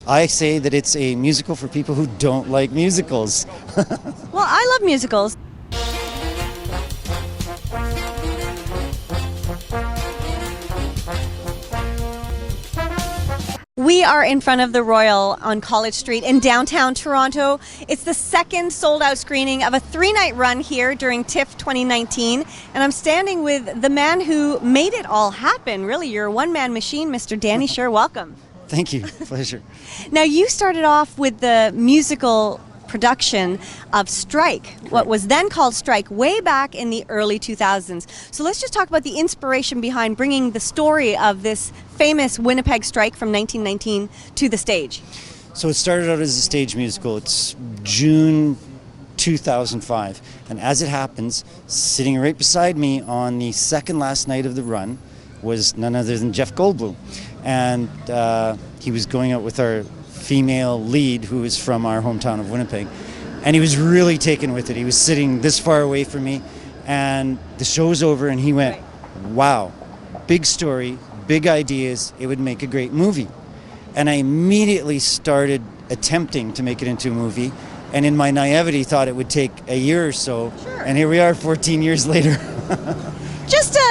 I say that it's a musical for people who don't like musicals. Well, I love musicals. We are in front of the Royal on College Street in downtown Toronto. It's the second sold-out screening of a 3-night run here during TIFF 2019, and I'm standing with the man who made it all happen. Really, you're a one-man machine, Mr. Danny Schur. Welcome. Thank you. Pleasure. Now, you started off with the musical production of Strike, what was then called Strike, way back in the early 2000s. So let's just talk about the inspiration behind bringing the story of this famous Winnipeg strike from 1919 to the stage. So it started out as a stage musical. It's June 2005. And as it happens, sitting right beside me on the second last night of the run was none other than Jeff Goldblum. And he was going out with our female lead, who is from our hometown of Winnipeg, and he was really taken with it. He was sitting this far away from me, and the show's over, and he went, wow, big story, big ideas, it would make a great movie. And I immediately started attempting to make it into a movie, and in my naivety thought it would take a year or so. Sure. And here we are 14 years later.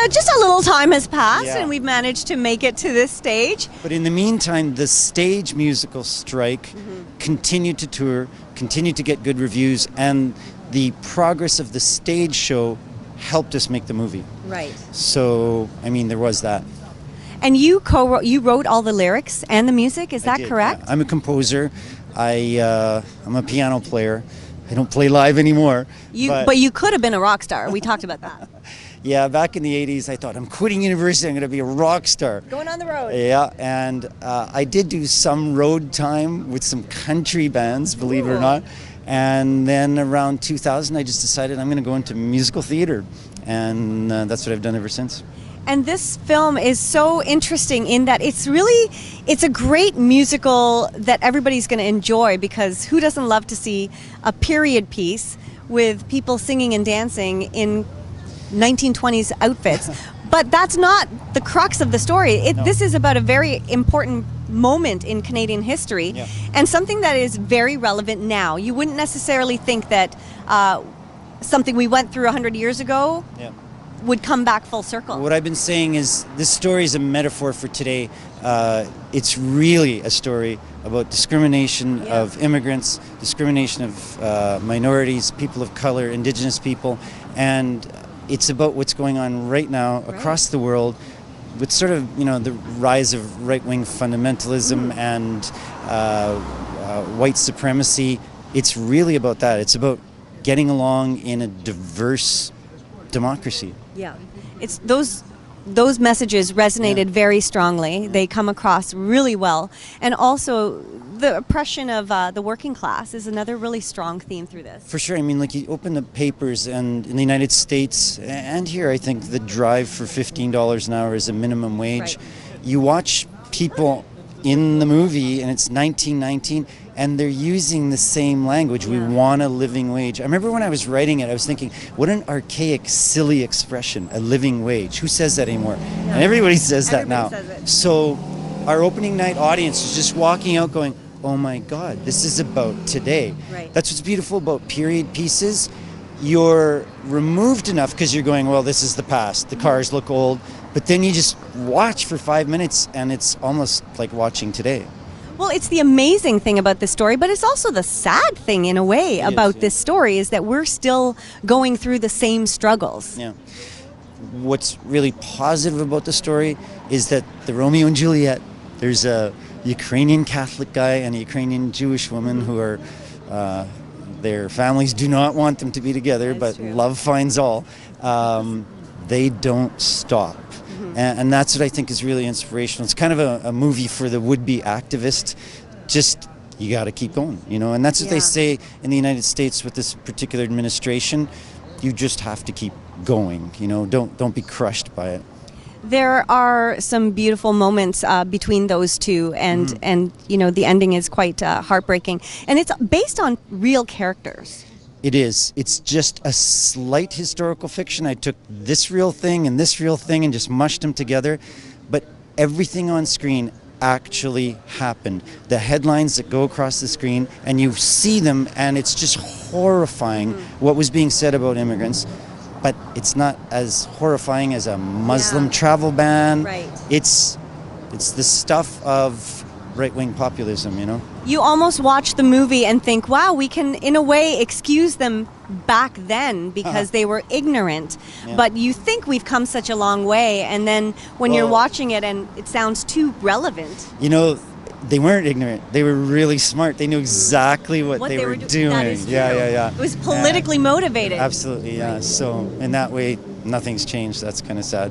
Just a little time has passed, Yeah. and we've managed to make it to this stage. But in the meantime, the stage musical Strike continued to tour, continued to get good reviews, and the progress of the stage show helped us make the movie. Right. So, I mean, there was that. And you wrote all the lyrics and the music, is I that did, correct? yeah. I'm a composer. I'm a piano player. I don't play live anymore. But you could have been a rock star. We talked about that. Yeah, back in the 80s, I thought, I'm quitting university, I'm going to be a rock star. Going on the road. Yeah, and I did do some road time with some country bands, believe it or not. And then around 2000, I just decided I'm going to go into musical theater. And that's what I've done ever since. And this film is so interesting in that it's a great musical that everybody's going to enjoy, because who doesn't love to see a period piece with people singing and dancing in 1920s outfits? But that's not the crux of the story. No. This is about a very important moment in Canadian history, Yeah. and something that is very relevant now. You wouldn't necessarily think that something we went through 100 years ago Yeah. would come back full circle. What I've been saying is this story is a metaphor for today. It's really a story about discrimination of immigrants, discrimination of minorities, people of color, Indigenous people, and it's about what's going on right now across the world with sort of, the rise of right-wing fundamentalism and white supremacy. It's really about that. It's about getting along in a diverse democracy. Yeah, it's those messages resonated very strongly. They come across really well, and also the oppression of the working class is another really strong theme through this. For sure. I mean, like, you open the papers, and in the United States and here, I think the drive for $15 an hour is a minimum wage. Right. You watch people in the movie, and it's 1919, and they're using the same language. We want a living wage. I remember when I was writing it, I was thinking, what an archaic, silly expression, a living wage. Who says that anymore? And everybody says that now. Says it. So our opening night audience is just walking out going, oh my God, this is about today. Right. That's what's beautiful about period pieces. You're removed enough because you're going, well, this is the past. The cars look old. But then you just watch for 5 minutes, and it's almost like watching today. Well, it's the amazing thing about this story, but it's also the sad thing in a way about this story, is that we're still going through the same struggles. Yeah. What's really positive about the story is that the Romeo and Juliet, there's a Ukrainian Catholic guy and a Ukrainian Jewish woman who are, their families do not want them to be together, but love finds all. They don't stop. And that's what I think is really inspirational. It's kind of a movie for the would-be activist. Just, you got to keep going, and that's what they say in the United States with this particular administration. You just have to keep going, don't be crushed by it. There are some beautiful moments between those two, and the ending is quite heartbreaking, and it's based on real characters. It is. It's just a slight historical fiction. I took this real thing and this real thing and just mushed them together. But everything on screen, actually happened. The headlines that go across the screen, and you see them, and it's just horrifying what was being said about immigrants. But it's not as horrifying as a Muslim travel ban. Right. It's the stuff of right-wing populism, you know? You almost watch the movie and think, wow, we can, in a way, excuse them back then because they were ignorant. Yeah. But you think we've come such a long way, and then when you're watching it and it sounds too relevant. You know, they weren't ignorant. They were really smart. They knew exactly what they were doing. That is true. Yeah. It was politically motivated. Absolutely, yeah. So in that way, nothing's changed. That's kind of sad.